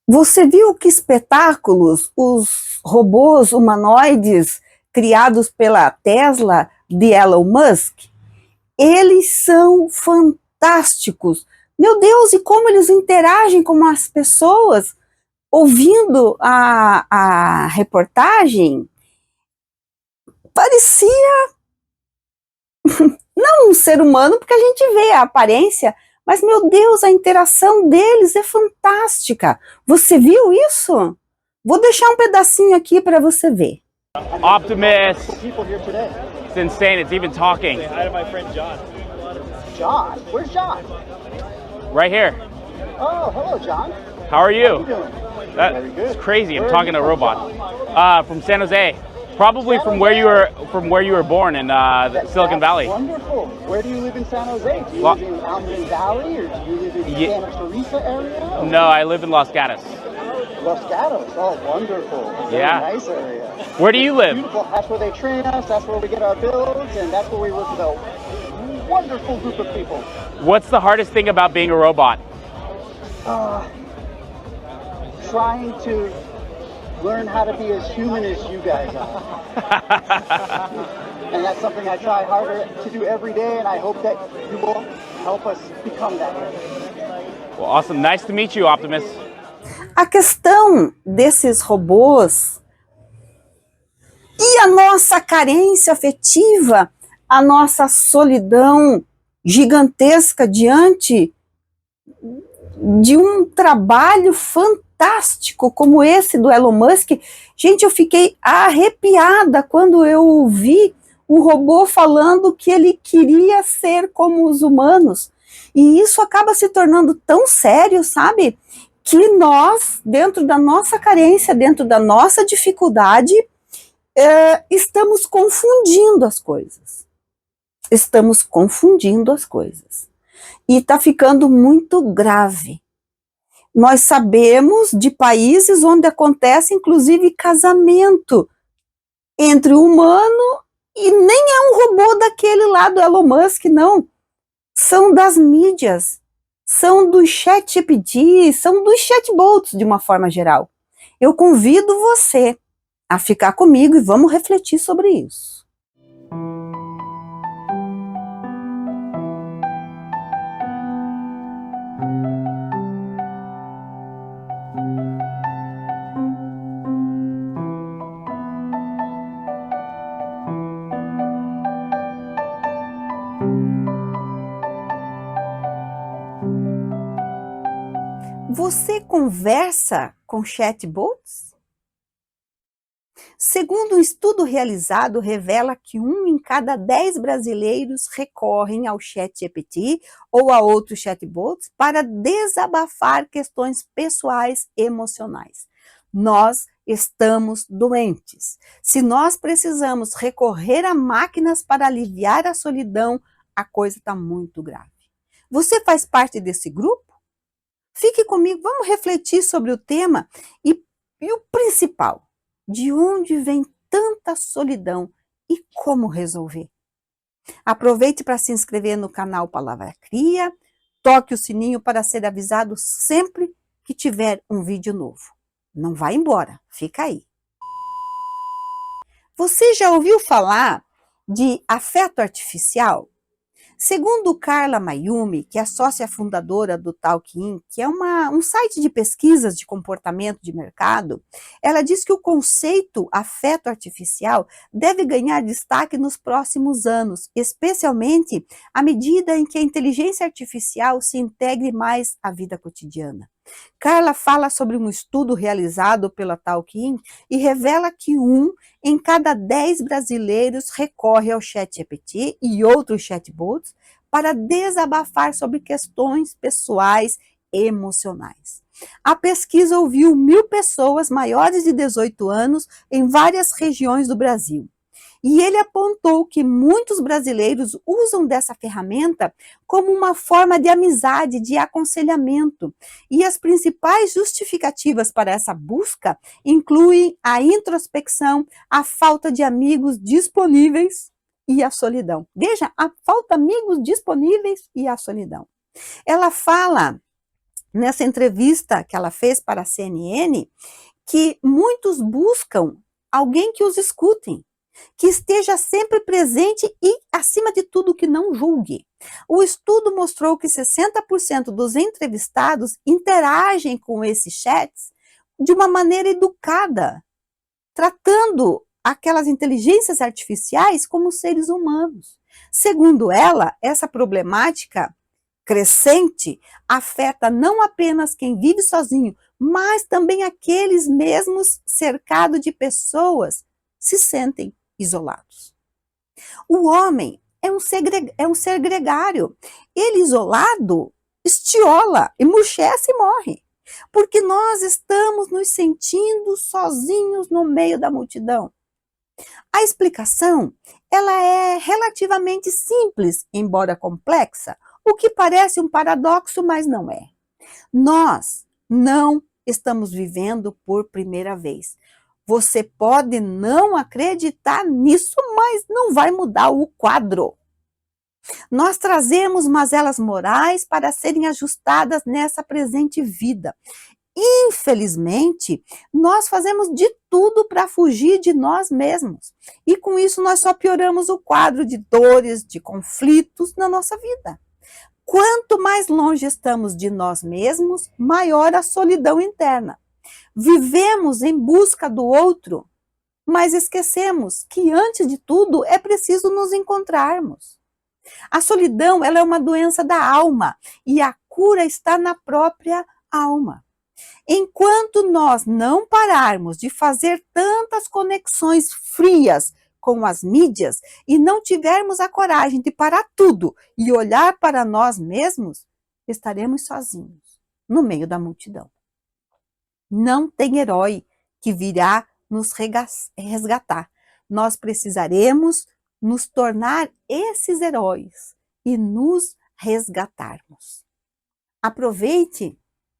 Você viu que espetáculos os robôs humanoides criados pela Tesla de Elon Musk? Eles são fantásticos. Meu Deus, e como eles interagem com as pessoas? Ouvindo a reportagem, parecia não um ser humano, porque a gente vê a aparência, mas, meu Deus, a interação deles é fantástica. Você viu isso? Vou deixar um pedacinho aqui para você ver. Optimus. It's insane. It's even talking. Say hi to my friend John. John? Where's John? Right here. Oh, hello, John. How are you? How you doing? Very good. That's crazy. I'm Where are talking you to a from, robot. From San Jose. Probably San from Jose? where you were born in Silicon Valley. Wonderful. Where do you live in San Jose? Do you Well- live in Almond Valley or do you live in Ye- Santa Teresa area? No, I live in Los Gatos. Los Gatos. Oh, wonderful. Very Yeah. nice area. Where do you live? Beautiful. That's where they train us. That's where we get our builds, and that's where we work with a wonderful group of people. What's the hardest thing about being a robot? Trying to learn how to be as human as you guys are. And that's something I try harder to do every day, and I hope that you will help us become that way. Well, awesome. Nice to meet you, Optimus. A questão desses robôs e a nossa carência afetiva, a nossa solidão gigantesca diante de um trabalho fantástico como esse do Elon Musk. Gente, eu fiquei arrepiada quando eu ouvi o robô falando que ele queria ser como os humanos. E isso acaba se tornando tão sério, sabe? Que nós, dentro da nossa carência, dentro da nossa dificuldade, estamos confundindo as coisas. Estamos confundindo as coisas. E está ficando muito grave. Nós sabemos de países onde acontece, inclusive, casamento entre humano e nem é um robô daquele lá do Elon Musk, não. São das mídias, são do ChatGPT, são dos chatbots de uma forma geral. Eu convido você a ficar comigo e vamos refletir sobre isso. Você conversa com chatbots? Segundo um estudo realizado, revela que 1 em cada 10 brasileiros recorrem ao ChatGPT ou a outros chatbots para desabafar questões pessoais emocionais. Nós estamos doentes. Se nós precisamos recorrer a máquinas para aliviar a solidão, a coisa está muito grave. Você faz parte desse grupo? Fique comigo, vamos refletir sobre o tema e o principal, de onde vem tanta solidão e como resolver. Aproveite para se inscrever no canal Palavra Cria, toque o sininho para ser avisado sempre que tiver um vídeo novo. Não vai embora, fica aí. Você já ouviu falar de afeto artificial? Segundo Carla Mayumi, que é a sócia fundadora do Talk-In, que é um site de pesquisas de comportamento de mercado, ela diz que o conceito afeto artificial deve ganhar destaque nos próximos anos, especialmente à medida em que a inteligência artificial se integre mais à vida cotidiana. Carla fala sobre um estudo realizado pela Talk-In e revela que 1 em cada 10 brasileiros recorre ao ChatGPT e outros chatbots para desabafar sobre questões pessoais e emocionais. A pesquisa ouviu 1.000 pessoas maiores de 18 anos em várias regiões do Brasil. E ele apontou que muitos brasileiros usam dessa ferramenta como uma forma de amizade, de aconselhamento. E as principais justificativas para essa busca incluem a introspecção, a falta de amigos disponíveis e a solidão. Veja, a falta de amigos disponíveis e a solidão. Ela fala nessa entrevista que ela fez para a CNN, que muitos buscam alguém que os escutem, que esteja sempre presente e, acima de tudo, que não julgue. O estudo mostrou que 60% dos entrevistados interagem com esses chats de uma maneira educada, tratando aquelas inteligências artificiais como seres humanos. Segundo ela, essa problemática crescente afeta não apenas quem vive sozinho, mas também aqueles mesmos cercados de pessoas se sentem isolados. O homem é um ser gregário. Ele isolado estiola, emurchece e morre. Porque nós estamos nos sentindo sozinhos no meio da multidão. A explicação, ela é relativamente simples, embora complexa, o que parece um paradoxo, mas não é. Nós não estamos vivendo por primeira vez. Você pode não acreditar nisso, mas não vai mudar o quadro. Nós trazemos mazelas morais para serem ajustadas nessa presente vida. Infelizmente, nós fazemos de tudo para fugir de nós mesmos. E com isso nós só pioramos o quadro de dores, de conflitos na nossa vida. Quanto mais longe estamos de nós mesmos, maior a solidão interna. Vivemos em busca do outro, mas esquecemos que, antes de tudo, é preciso nos encontrarmos. A solidão, ela é uma doença da alma e a cura está na própria alma. Enquanto nós não pararmos de fazer tantas conexões frias com as mídias e não tivermos a coragem de parar tudo e olhar para nós mesmos, estaremos sozinhos no meio da multidão. Não tem herói que virá nos resgatar. Nós precisaremos nos tornar esses heróis e nos resgatarmos. Aproveite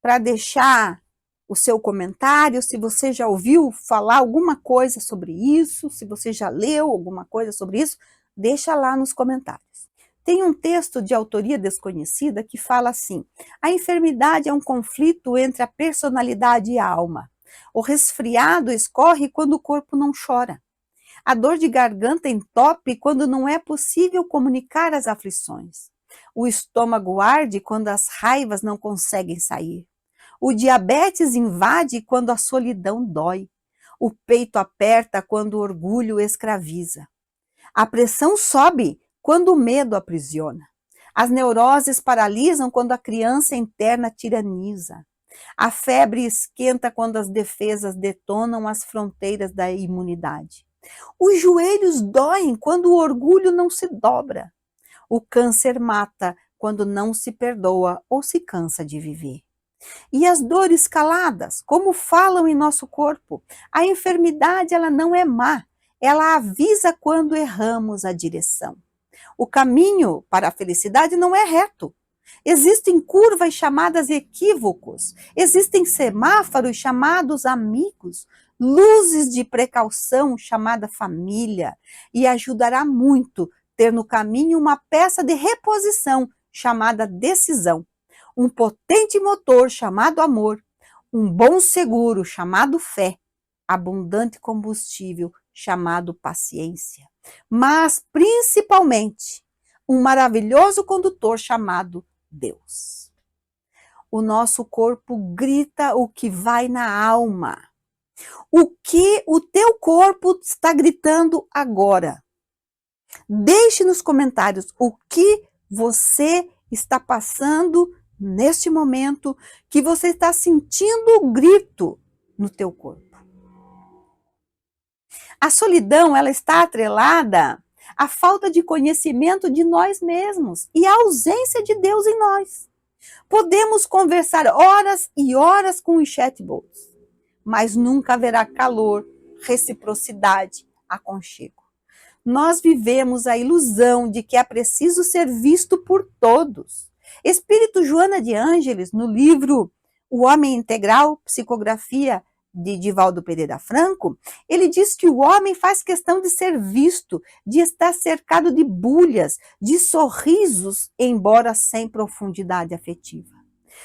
para deixar o seu comentário, se você já ouviu falar alguma coisa sobre isso, se você já leu alguma coisa sobre isso, deixa lá nos comentários. Tem um texto de autoria desconhecida que fala assim: a enfermidade é um conflito entre a personalidade e a alma. O resfriado escorre quando o corpo não chora. A dor de garganta entope quando não é possível comunicar as aflições. O estômago arde quando as raivas não conseguem sair. O diabetes invade quando a solidão dói. O peito aperta quando o orgulho escraviza. A pressão sobe quando o medo aprisiona. As neuroses paralisam quando a criança interna tiraniza. A febre esquenta quando as defesas detonam as fronteiras da imunidade. Os joelhos doem quando o orgulho não se dobra. O câncer mata quando não se perdoa ou se cansa de viver. E as dores caladas, como falam em nosso corpo? A enfermidade, ela não é má, ela avisa quando erramos a direção. O caminho para a felicidade não é reto. Existem curvas chamadas equívocos, existem semáforos chamados amigos, luzes de precaução chamada família, e ajudará muito ter no caminho uma peça de reposição chamada decisão, um potente motor chamado amor, um bom seguro chamado fé, abundante combustível chamado paciência, mas principalmente um maravilhoso condutor chamado Deus. O nosso corpo grita o que vai na alma. O que o teu corpo está gritando agora? Deixe nos comentários o que você está passando neste momento, que você está sentindo o grito no teu corpo. A solidão, ela está atrelada à falta de conhecimento de nós mesmos e à ausência de Deus em nós. Podemos conversar horas e horas com os chatbots, mas nunca haverá calor, reciprocidade, aconchego. Nós vivemos a ilusão de que é preciso ser visto por todos. Espírito Joana de Ângeles, no livro O Homem Integral, Psicografia de Divaldo Pereira Franco, ele diz que o homem faz questão de ser visto, de estar cercado de bulhas, de sorrisos, embora sem profundidade afetiva.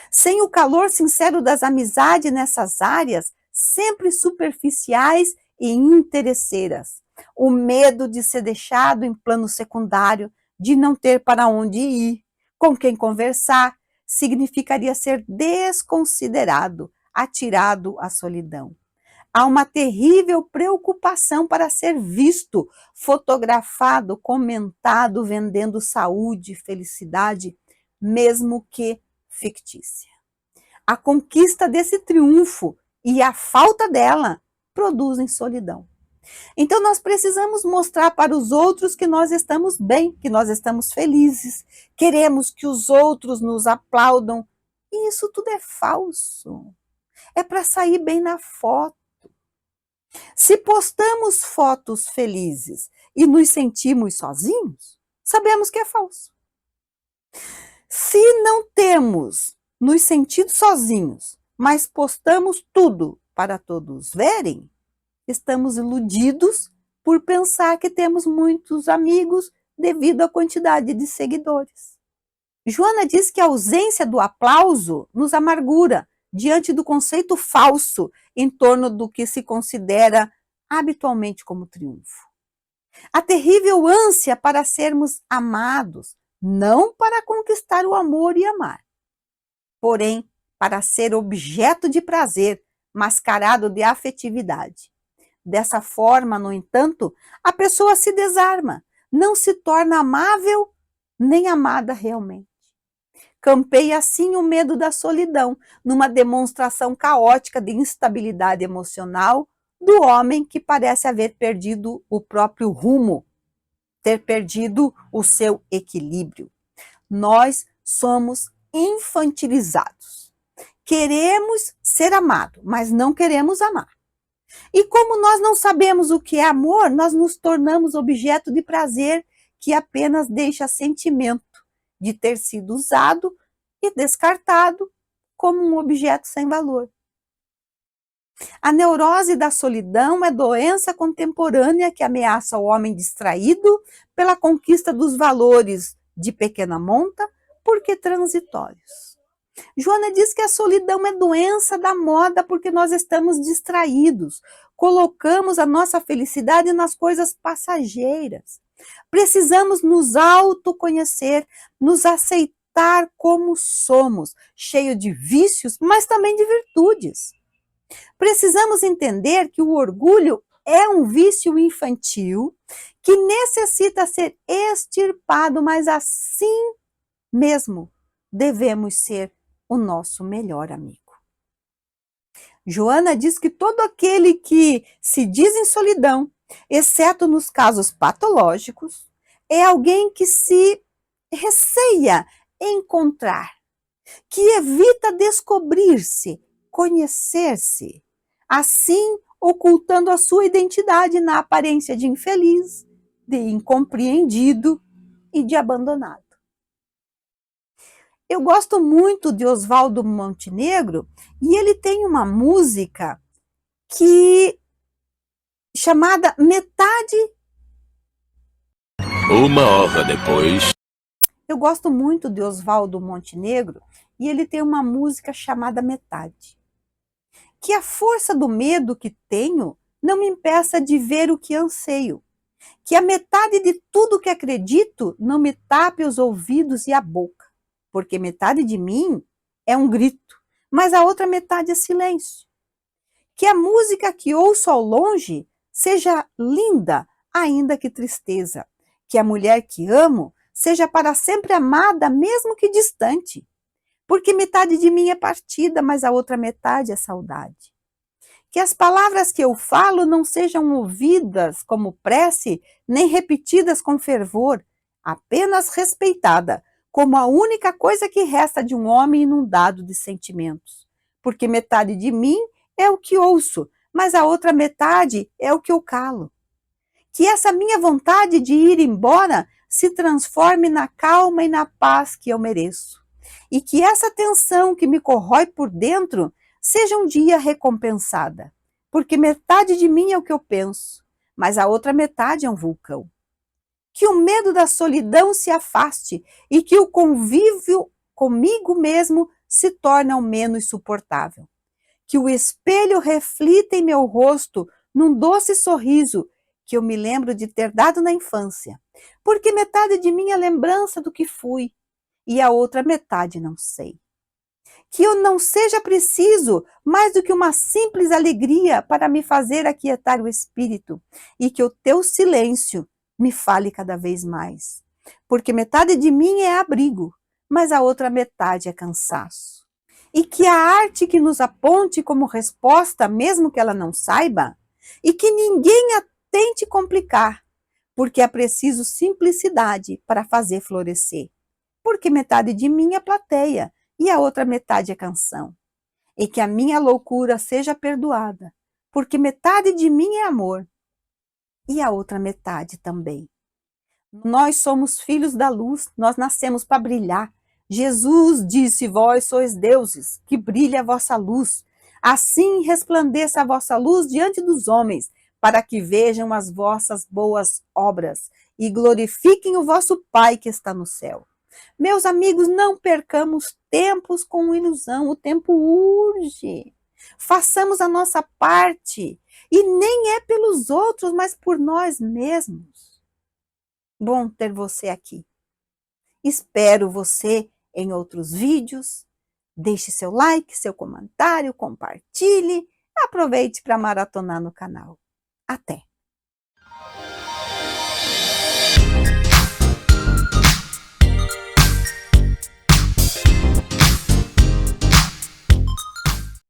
Sem o calor sincero das amizades nessas áreas, sempre superficiais e interesseiras. O medo de ser deixado em plano secundário, de não ter para onde ir, com quem conversar, significaria ser desconsiderado, atirado à solidão. Há uma terrível preocupação para ser visto, fotografado, comentado, vendendo saúde, felicidade, mesmo que fictícia. A conquista desse triunfo e a falta dela produzem solidão. Então nós precisamos mostrar para os outros que nós estamos bem, que nós estamos felizes, queremos que os outros nos aplaudam. E isso tudo é falso. É para sair bem na foto. Se postamos fotos felizes e nos sentimos sozinhos, sabemos que é falso. Se não temos nos sentido sozinhos, mas postamos tudo para todos verem, estamos iludidos por pensar que temos muitos amigos devido à quantidade de seguidores. Joana diz que a ausência do aplauso nos amargura diante do conceito falso em torno do que se considera habitualmente como triunfo. A terrível ânsia para sermos amados, não para conquistar o amor e amar, porém para ser objeto de prazer, mascarado de afetividade. Dessa forma, no entanto, a pessoa se desarma, não se torna amável nem amada realmente. Campeia assim o medo da solidão, numa demonstração caótica de instabilidade emocional do homem que parece haver perdido o próprio rumo, ter perdido o seu equilíbrio. Nós somos infantilizados. Queremos ser amados, mas não queremos amar. E como nós não sabemos o que é amor, nós nos tornamos objeto de prazer que apenas deixa sentimento de ter sido usado e descartado como um objeto sem valor. A neurose da solidão é doença contemporânea que ameaça o homem distraído pela conquista dos valores de pequena monta, porque transitórios. Joana diz que a solidão é doença da moda porque nós estamos distraídos, colocamos a nossa felicidade nas coisas passageiras. Precisamos nos autoconhecer, nos aceitar como somos, cheio de vícios, mas também de virtudes. Precisamos entender que o orgulho é um vício infantil que necessita ser extirpado, mas assim mesmo devemos ser o nosso melhor amigo. Joana diz que todo aquele que se diz em solidão, exceto nos casos patológicos, é alguém que se receia encontrar, que evita descobrir-se, conhecer-se, assim ocultando a sua identidade na aparência de infeliz, de incompreendido e de abandonado. Eu gosto muito de Oswaldo Montenegro e ele tem uma música chamada Metade. Uma hora depois. Eu gosto muito de Oswaldo Montenegro e ele tem uma música chamada Metade. Que a força do medo que tenho não me impeça de ver o que anseio. Que a metade de tudo que acredito não me tape os ouvidos e a boca. Porque metade de mim é um grito, mas a outra metade é silêncio. Que a música que ouço ao longe seja linda, ainda que tristeza. Que a mulher que amo seja para sempre amada, mesmo que distante. Porque metade de mim é partida, mas a outra metade é saudade. Que as palavras que eu falo não sejam ouvidas como prece, nem repetidas com fervor, apenas respeitada, como a única coisa que resta de um homem inundado de sentimentos. Porque metade de mim é o que ouço, mas a outra metade é o que eu calo. Que essa minha vontade de ir embora se transforme na calma e na paz que eu mereço. E que essa tensão que me corrói por dentro seja um dia recompensada. Porque metade de mim é o que eu penso, mas a outra metade é um vulcão. Que o medo da solidão se afaste e que o convívio comigo mesmo se torna ao menos suportável. Que o espelho reflita em meu rosto num doce sorriso que eu me lembro de ter dado na infância, porque metade de mim é lembrança do que fui e a outra metade não sei. Que eu não seja preciso mais do que uma simples alegria para me fazer aquietar o espírito e que o teu silêncio me fale cada vez mais, porque metade de mim é abrigo, mas a outra metade é cansaço. E que a arte que nos aponte como resposta, mesmo que ela não saiba, e que ninguém a tente complicar, porque é preciso simplicidade para fazer florescer, porque metade de mim é plateia e a outra metade é canção. E que a minha loucura seja perdoada, porque metade de mim é amor e a outra metade também. Nós somos filhos da luz, nós nascemos para brilhar. Jesus disse, vós sois deuses, que brilhe a vossa luz. Assim resplandeça a vossa luz diante dos homens, para que vejam as vossas boas obras e glorifiquem o vosso Pai que está no céu. Meus amigos, não percamos tempos com ilusão, o tempo urge. Façamos a nossa parte, e nem é pelos outros, mas por nós mesmos. Bom ter você aqui. Espero você em outros vídeos. Deixe seu like, seu comentário, compartilhe. Aproveite para maratonar no canal. Até!